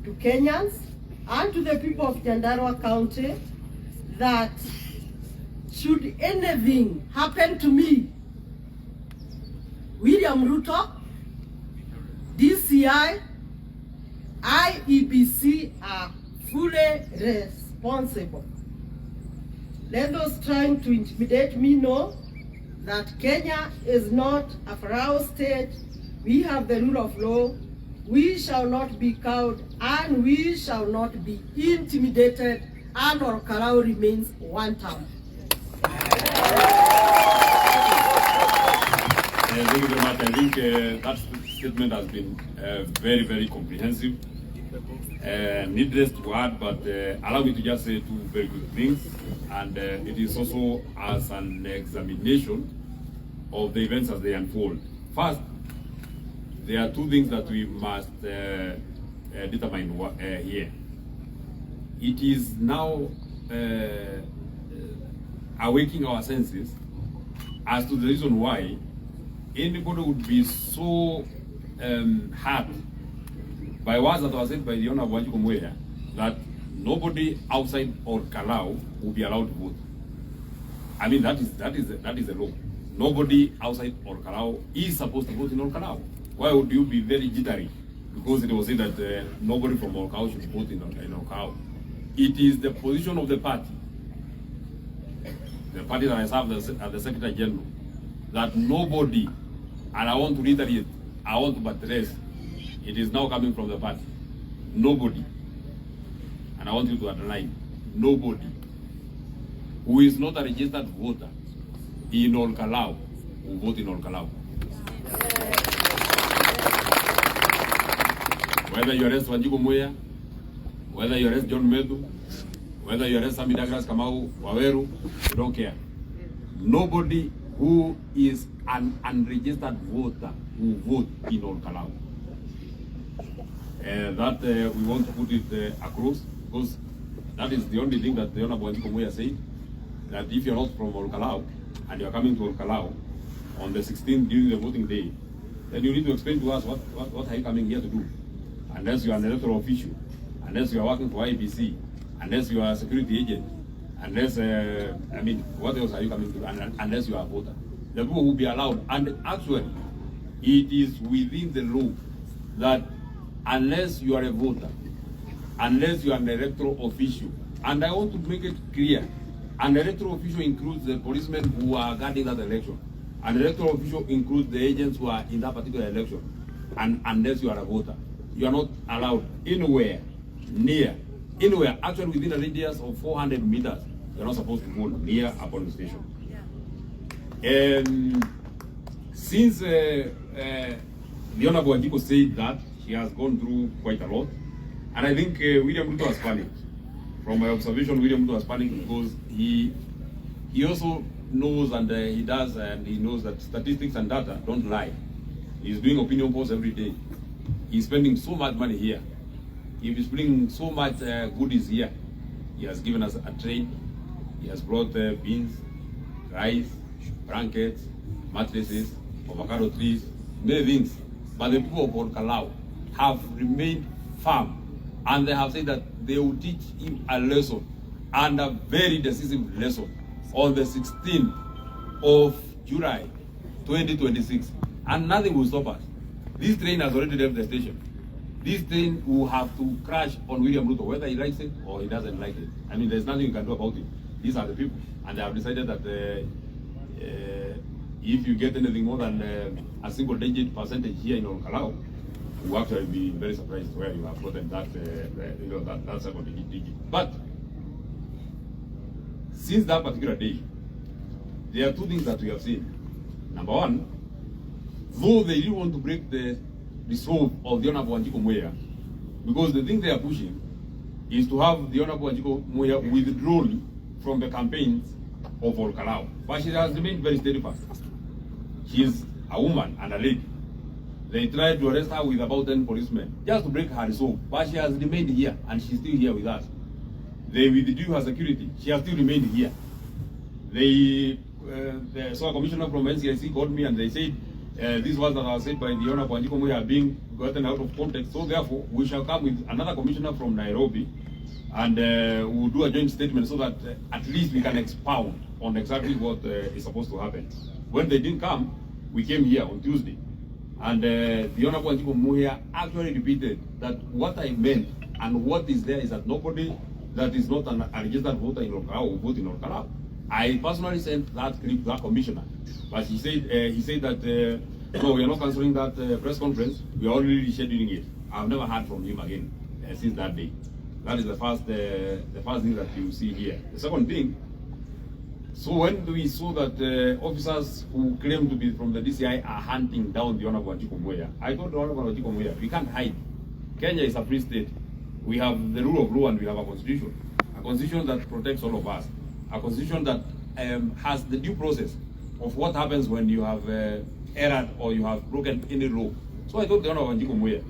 to Kenyans and to the people of Nyandarua County that should anything happen to me, William Ruto, DCI, IEBC are fully responsible. Let those trying to intimidate me know that Kenya is not a Pharaoh state. We have the rule of law. We shall not be cowed and we shall not be intimidated, and our Kalau remains one term. Thank you very much. I think that statement has been very, very comprehensive. Needless to add, but allow me to just say two very good things. And it is also as an examination of the events as they unfold. First, there are two things that we must determine here. It is now awakening our senses as to the reason why anybody would be so hurt by words that were said by the Honorable Wanjiku Mwea that nobody outside or Kalau will be allowed to vote. I mean, that is the law. Nobody outside or Kalau is supposed to vote in Kalau. Why would you be very jittery because it was said that nobody from Kalau should vote in Kalau? It is the position of the party that I serve as the Secretary General, that nobody, and I want to reiterate, I want to buttress, it is now coming from the party, nobody, and I want you to underline, nobody who is not a registered voter in Kalau will vote in Kalau. Whether you arrest Wanjiku Mwea, whether you arrest John Methu, whether you arrest Sami Douglas Kamau, Waweru, you don't care. Nobody who is an unregistered voter will vote in Kalau. That we want to put it across, because that is the only thing that the Honorable Wanjiku Mwea said, that if you're not from Kalau and you're coming to Kalau on the 16th during the voting day, then you need to explain to us what are you coming here to do. Unless you are an electoral official, unless you are working for IBC, unless you are a security agent, unless, I mean, what else are you coming to do? Unless you are a voter. The people will be allowed. And actually, it is within the law that unless you are a voter, unless you are an electoral official, and I want to make it clear, an electoral official includes the policemen who are guarding that election. An electoral official includes the agents who are in that particular election. And unless you are a voter, you are not allowed anywhere near, anywhere, actually within a radius of 400 meters, you are not supposed to vote near a polling station. Since the Honorable Wanjiku said that, she has gone through quite a lot. And I think William Ruto has panicked. From my observation, William Ruto has panicked because he also knows, and he does, and he knows that statistics and data don't lie. He's doing opinion polls every day. He's spending so much money here. He's bringing so much goodies here. He has given us a train. He has brought beans, rice, blankets, mattresses, avocado trees, many things. But the people of Kalau have remained firm, and they have said that they will teach him a lesson, and a very decisive lesson, on the 16th of July 2026. And nothing will stop us. This train has already left the station. This train will have to crash on William Ruto, whether he likes it or he doesn't like it. I mean, there's nothing you can do about it. These are the people. And they have decided that if you get anything more than a single-digit percentage here in Kalau, you will actually be very surprised where you have gotten that, that second digit. But since that particular day, there are two things that we have seen. Number one, though they really want to break the resolve of the Honorable Wanjiku Mwea, because the thing they are pushing is to have the Honorable Wanjiku Mwea withdrawn from the campaigns of Kalau. But she has remained very steadfast. She is a woman and a lady. They tried to arrest her with about 10 policemen just to break her resolve, but she has remained here, and she's still here with us. They withdrew her security. She has still remained here. They saw a commissioner from NCIC called me and they said these words that are said by the Honorable Wanjiku Mwea are being gotten out of context. So therefore, we shall come with another commissioner from Nairobi, and we'll do a joint statement so that at least we can expound on exactly what is supposed to happen. When they didn't come, we came here on Tuesday, and the Honorable Wanjiku Muhia actually repeated that what I meant and what is there is that nobody that is not a registered voter in Olkalau will vote in Olkalau. I personally sent that clip to that commissioner, but he said that no, we are not cancelling that press conference. We are already scheduling it. I've never heard from him again since that day. That is the first thing that you see here. The second thing, so when we saw that officers who claim to be from the DCI are hunting down the Honorable Wanjiku Muhia, I told the Honorable Wanjiku Muhia, we can't hide. Kenya is a free state. We have the rule of law and we have a constitution that protects all of us, a constitution that has the due process of what happens when you have erred or you have broken any law. So I told the Honorable Wanjiku Muhia,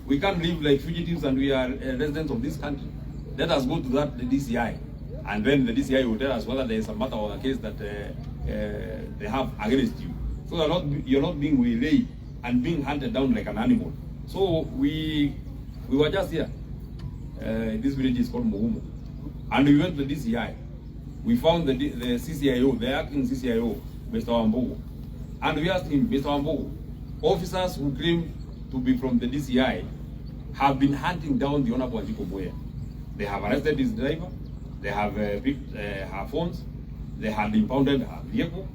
we can't live like fugitives and we are residents of this country. Let us go to the DCI, and then the DCI will tell us whether there is a matter or a case that they have against you. So you're not being waylaid and being hunted down like an animal. So we were just here. This village is called Muhumu, and we went to the DCI. We found the CCIO, the acting CCIO, Mr. Wambugu, and we asked him, Mr. Wambugu, officers who claim to be from the DCI have been hunting down the Honorable Wanjiku Muhia. They have arrested his driver, they have picked her phones, they have impounded her vehicle.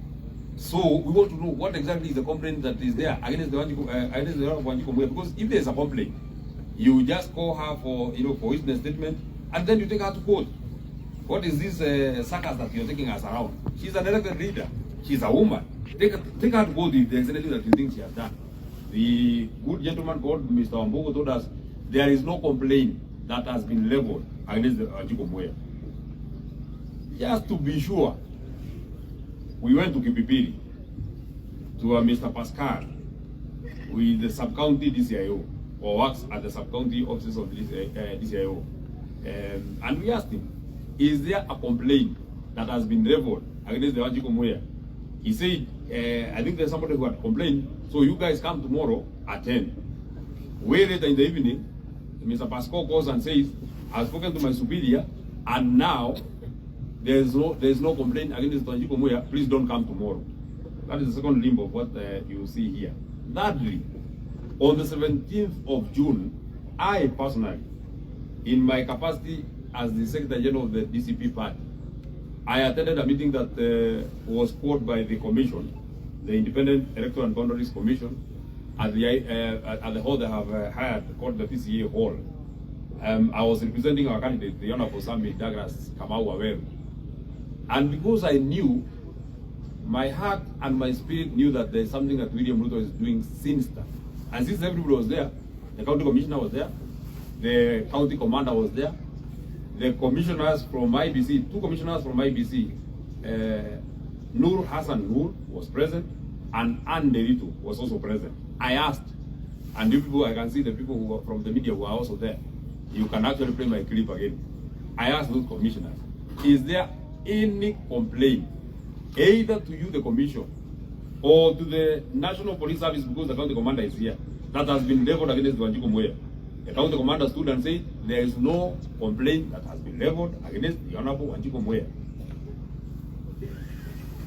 So we want to know what exactly is the complaint that is there against the Honorable Wanjiku Muhia, because if there is a complaint, you just call her for for witness statement, and then you take her to court. What is this circus that you're taking us around? She's an elected leader. She's a woman. Take her to court if there's anything that you think she has done. The good gentleman called Mr. Wambugu told us there is no complaint that has been leveled against the Wanjiku Muhia. Just to be sure, we went to Kipipiri to Mr. Pascal with the sub-county DCIO, or works at the sub-county offices of DCIO. And we asked him, is there a complaint that has been leveled against the Wanjiku Muhia? He said, I think there's somebody who had complained, so you guys come tomorrow at 10. Way later in the evening, Mr. Pascal calls and says, I've spoken to my superior, and now there's no complaint against Wanjiku Muhia, please don't come tomorrow. That is the second limb of what you see here. Thirdly, on the 17th of June, I personally, in my capacity as the Secretary General of the DCP party, I attended a meeting that was called by the Commission, the Independent Electoral and Boundaries Commission, at the hall they have hired, called the PCA Hall. I was representing our candidate, the Honorable Sammy Douglas Kamau Waweru. And because I knew, my heart and my spirit knew that there's something that William Ruto is doing sinister. And since everybody was there, the county commissioner was there, the county commander was there, the commissioners from IBC, 2 commissioners from IBC, Nur Hassan Nur was present, and Ann Derito was also present. I asked, and you people, I can see the people who were from the media who are also there. You can actually play my clip again. I asked those commissioners, is there any complaint, either to you, the commission, or to the National Police Service, because the county commander is here, that has been leveled against Wanjiku Muhia? The county commander stood and said, there is no complaint that has been leveled against the Honorable Wanjiku Muhia.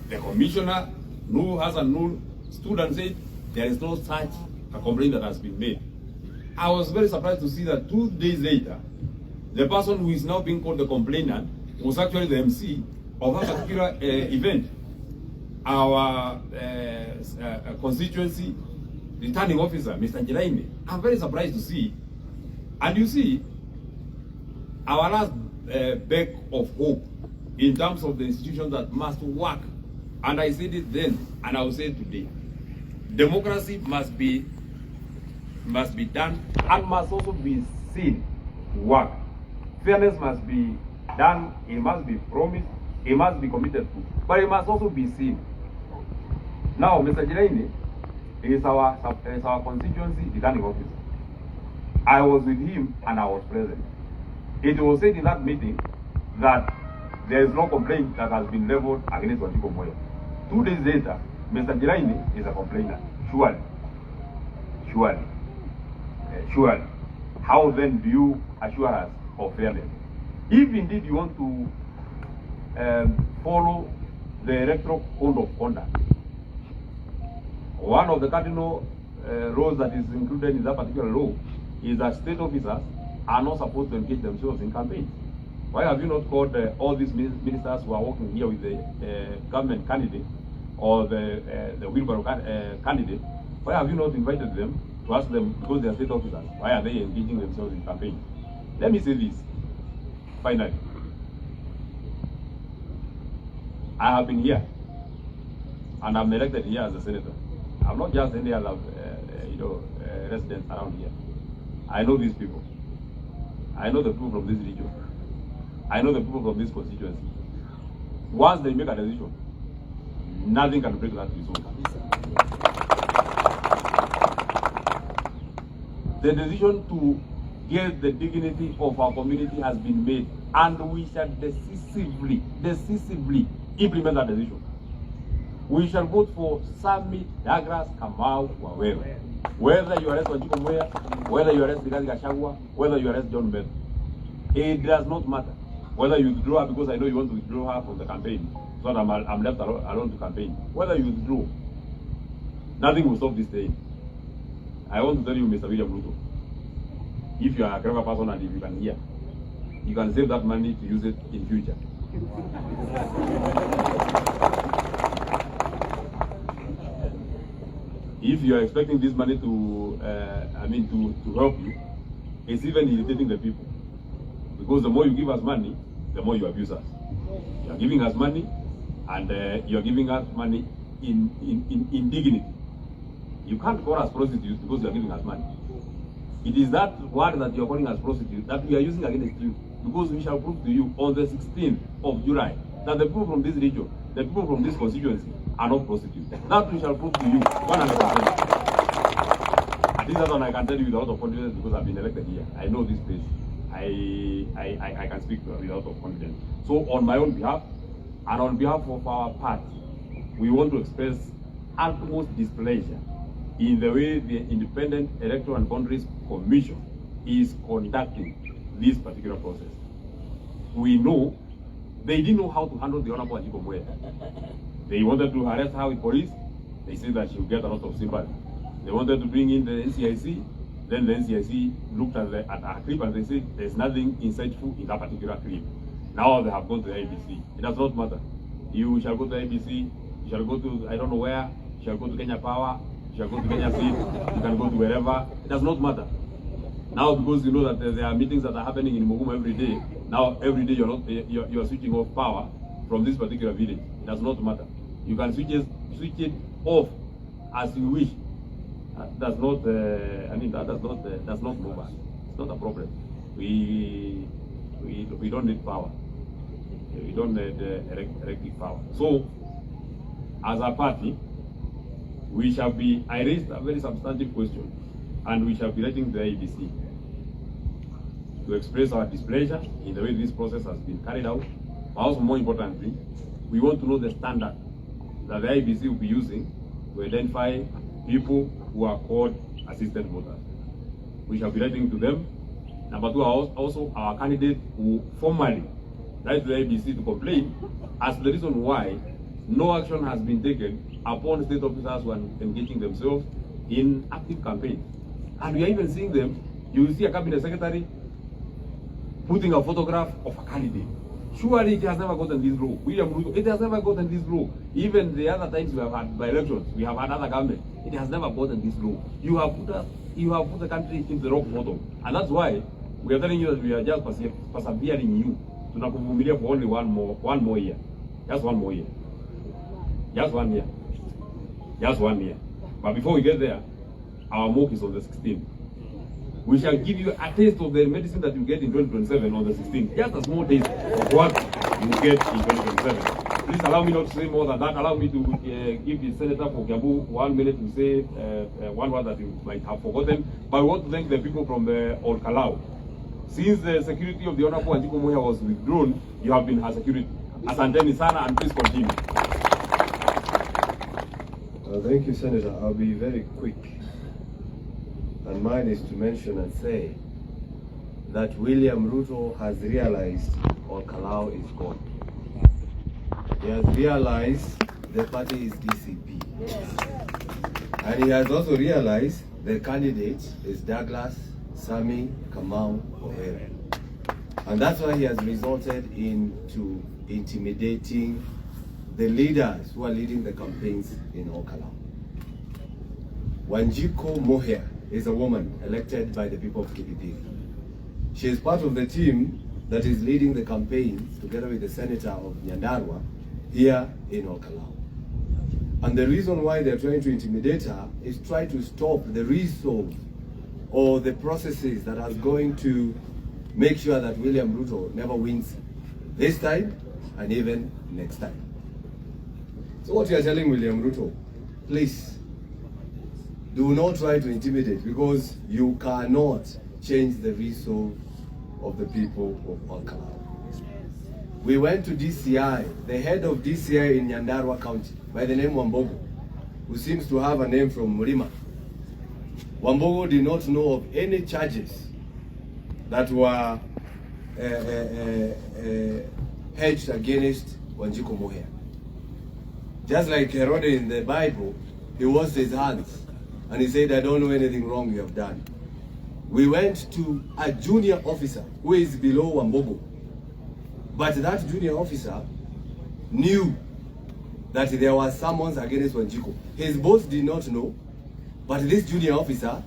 The commissioner, Nur Hassan Nur, stood and said, there is no such a complaint that has been made. I was very surprised to see that 2 days later, the person who is now being called the complainant was actually the MC of that particular event. Our constituency returning officer, Mr. Njiraine. I'm very surprised to see. And you see, our last beck of hope in terms of the institutions that must work, and I said it then, and I will say it today, democracy must be done and must also be seen to work. Fairness must be done, it must be promised, it must be committed to, but it must also be seen. Now, Mr. Njiraine is our constituency returning officer. I was with him and I was present. It was said in that meeting that there is no complaint that has been leveled against Wanjiku Muhia. 2 days later, Mr. Njiraine is a complainant. Surely. surely, how then do you assure us of fairness? If indeed you want to follow the electoral code of conduct, one of the cardinal laws that is included in that particular law is that state officers are not supposed to engage themselves in campaigns. Why have you not called all these ministers who are working here with the government candidate or the wheelbarrow candidate? Why have you not invited them to ask them, because they are state officers, why are they engaging themselves in campaigns? Let me say this, finally. I have been here, and I'm elected here as a senator. I'm not just any other, residents around here. I know these people. I know the people from this region. I know the people from this constituency. Once they make a decision, nothing can break that decision. The decision to get the dignity of our community has been made, and we shall decisively implement that decision. We shall vote for Sami Douglas Kamau Waweru. Whether you arrest Wanjiku Mwea, whether you arrest Rigathi Gachagua, whether you arrest John Methu, it does not matter. Whether you withdraw, because I know you want to withdraw her from the campaign, so that I'm left alone to campaign. Whether you withdraw, nothing will stop this thing. I want to tell you, Mr. William Ruto, if you are a clever person and if you can hear, you can save that money to use it in future. If you are expecting this money to, to help you, it's even irritating the people. Because the more you give us money, the more you abuse us. You are giving us money, and you are giving us money in dignity. You can't call us prostitutes because you are giving us money. It is that word that you are calling us prostitutes that we are using against you, because we shall prove to you on the 16th of July that the people from this region, the people from this constituency are not prostitutes. That we shall prove to you 100%. At least that one I can tell you with a lot of confidence, because I've been elected here. I know this place. I can speak with a lot of confidence. So on my own behalf, and on behalf of our party, we want to express utmost displeasure in the way the Independent Electoral and Boundaries Commission is conducting this particular process. We know they didn't know how to handle the Honorable Wanjiku Mwea. They wanted to arrest her with police. They said that she would get a lot of sympathy. They wanted to bring in the NCIC. Then the NCIC looked at her clip and they said there's nothing insightful in that particular clip. Now they have gone to the ABC. It does not matter. You shall go to the ABC. You shall go to I don't know where. You shall go to Kenya Power. You shall go to Kenya Seed. You can go to wherever. It does not matter. Now, because you know that there are meetings that are happening in Mugumu every day. Now every day you're switching off power from this particular village. It does not matter. You can switch it off as you wish. That's not. That's not move us. It's not a problem. We don't need power. We don't need electric power. So, as a party, we shall be. I raised a very substantive question, and we shall be writing the IEBC to express our displeasure in the way this process has been carried out. But also, more importantly, we want to know the standard that the IEBC will be using to identify people who are called assisted voters. We shall be writing to them. Number two, also our candidate who formally write to the IEBC to complain as to the reason why no action has been taken upon state officers who are engaging themselves in active campaigns. And we are even seeing them. You will see a cabinet secretary putting a photograph of a candidate. Surely it has never gotten this low. William Ruto, it has never gotten this low. Even the other times we have had by elections, we have had other government. It has never gotten this low. You have put the country in the rock bottom, and that's why we are telling you that we are just persevering you to Nakuvumilia for only one more year, just 1 more year, just 1 year, just 1 year. But before we get there, our mock is on the 16th. We shall give you a taste of the medicine that you get in 2027 on the 16th. Just a small taste of what you get in 2027. Please allow me not to say more than that. Allow me to give the Senator for Kiambu 1 minute to say one word that you might have forgotten. But I want to thank the people from the Old Kalau. Since the security of the Honorable Wanjiku Mwea was withdrawn, you have been her security. Asanteni sana, and please continue. Thank you, Senator. I'll be very quick. and mine is to mention and say that William Ruto has realized Kalau is gone. He has realized the party is DCP. And he has also realized the candidate is Douglas Sami Kamau Owere. And that's why he has resorted into intimidating the leaders who are leading the campaigns in Kalau. Wanjiko Moher is a woman elected by the people of Kibiti. She is part of the team that is leading the campaign together with the senator of Nyandarua here in Kalau. And the reason why they're trying to intimidate her is try to stop the resolve or the processes that are going to make sure that William Ruto never wins this time and even next time. So what you are telling William Ruto, please, do not try to intimidate, because you cannot change the resolve of the people of Kalau. We went to DCI, the head of DCI in Nyandarua County, by the name Wambogo, who seems to have a name from Murima. Wambogo did not know of any charges that were hedged against Wanjiko Moher. Just like Herod in the Bible, he washed his hands and he said, I don't know anything wrong you have done. We went to a junior officer who is below Wambogo. But that junior officer knew that there was summons against Wanjiko. His boss did not know, but this junior officer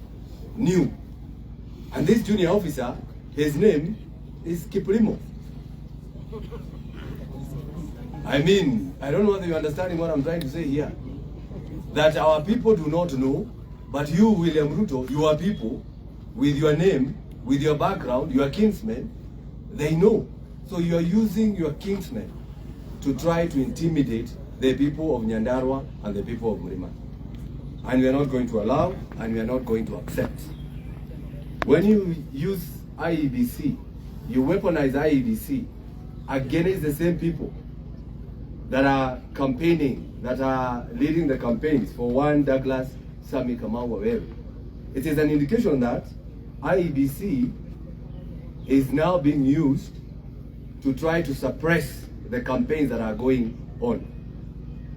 knew. And this junior officer, his name is Kiprimo. I mean, I don't know whether you're understanding what I'm trying to say here. That our people do not know, but you, William Ruto, your people, with your name, with your background, your kinsmen, they know. So you are using your kinsmen to try to intimidate the people of Nyandarua and the people of Murima. And we are not going to allow, and we are not going to accept. When you use IEBC, you weaponize IEBC against the same people that are campaigning, that are leading the campaigns for one Douglas Sami Kamau Owere. It is an indication that IEBC is now being used to try to suppress the campaigns that are going on.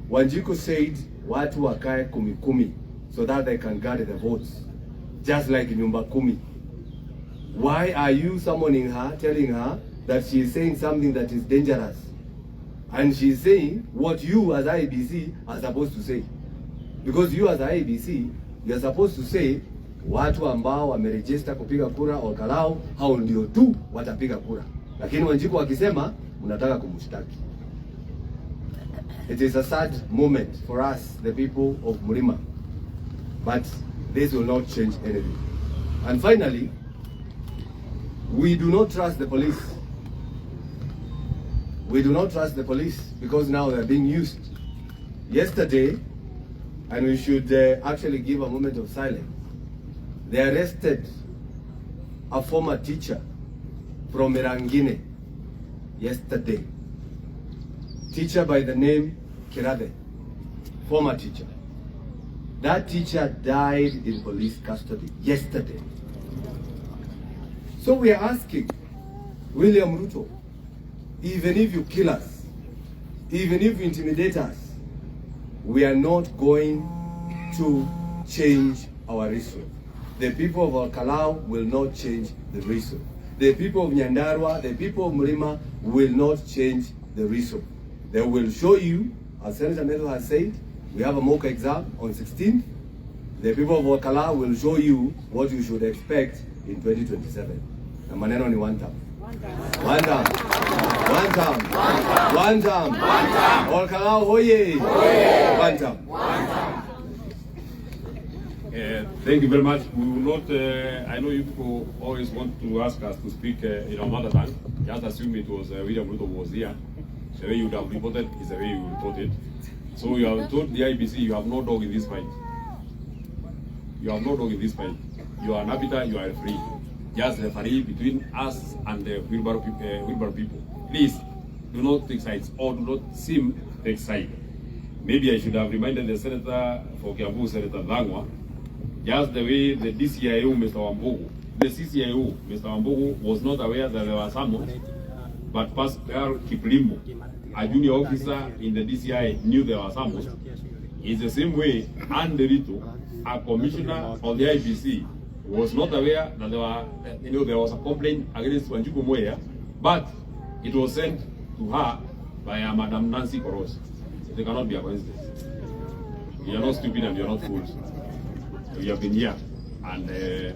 Wanjiko said watu wakae kumi so that they can gather the votes, just like nyumba kumi. Why are you summoning her, telling her that she is saying something that is dangerous? And she is saying what you as IEBC are supposed to say. Because you as IEBC, you are supposed to say watu ambao wamerejista kupiga kura Kalau, hao ndio tu watapiga kura. Lakini Wanjiko wakisema mnataka kumshtaki. It is a sad moment for us, the people of Murima. But this will not change anything. And finally, we do not trust the police. We do not trust the police because now they are being used. Yesterday, and we should actually give a moment of silence, they arrested a former teacher from Merangine yesterday. Teacher by the name Kirade, former teacher. That teacher died in police custody yesterday. So we are asking William Ruto, even if you kill us, even if you intimidate us, we are not going to change our resolve. The people of Kalau will not change the resolve. The people of Nyandarua, the people of Murima will not change the resolve. They will show you, as Senator Methu has said, we have a mock exam on 16th. The people of Kalau will show you what you should expect in 2027. Na maneno ni one term. One term. One term. One term. Kalau hoye. One term. Thank you very much. We will not, I know you people always want to ask us to speak in our mother tongue. Just assume it was William Ruto was here. The way you would have reported is the way you reported. So you have told the IBC you have no dog in this fight. You have no dog in this fight. You are an arbiter, you are free. Just referee between us and the wheelbarrow people. Please, do not take sides or do not seem to take side. Maybe I should have reminded the Senator for Kiambu, Senator Langwa, just the way the DCIO, Mr. Wambugu, the CCIO, Mr. Wambugu, was not aware that there were summons, but Pascal Kiplimo, a junior officer in the DCI, knew there were summons. It's the same way Anne Derito, a commissioner of the IPC, was not aware that there were, there was a complaint against Wanjiku Moya, but it was sent to her by Madam Nancy Koros. They cannot be a coincidence. You are not stupid and you are not fools. You have been here and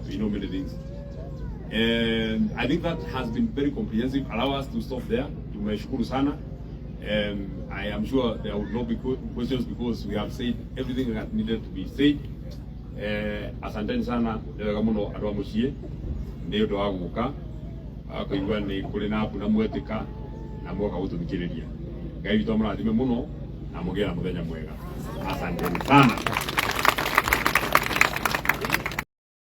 you know many things. And I think that has been very comprehensive. Allow us to stop there. Tumeshukuru sana. I am sure there will not be questions because we have said everything that needed to be said. Asanteni sana ndewe muno andu amucie ni undu wa guka akaigua ni kuri na apu na mwetika na mwoka gutumikiriria Ngai witu amurathime muno na mugire na muthenya mwega. Asanteni sana.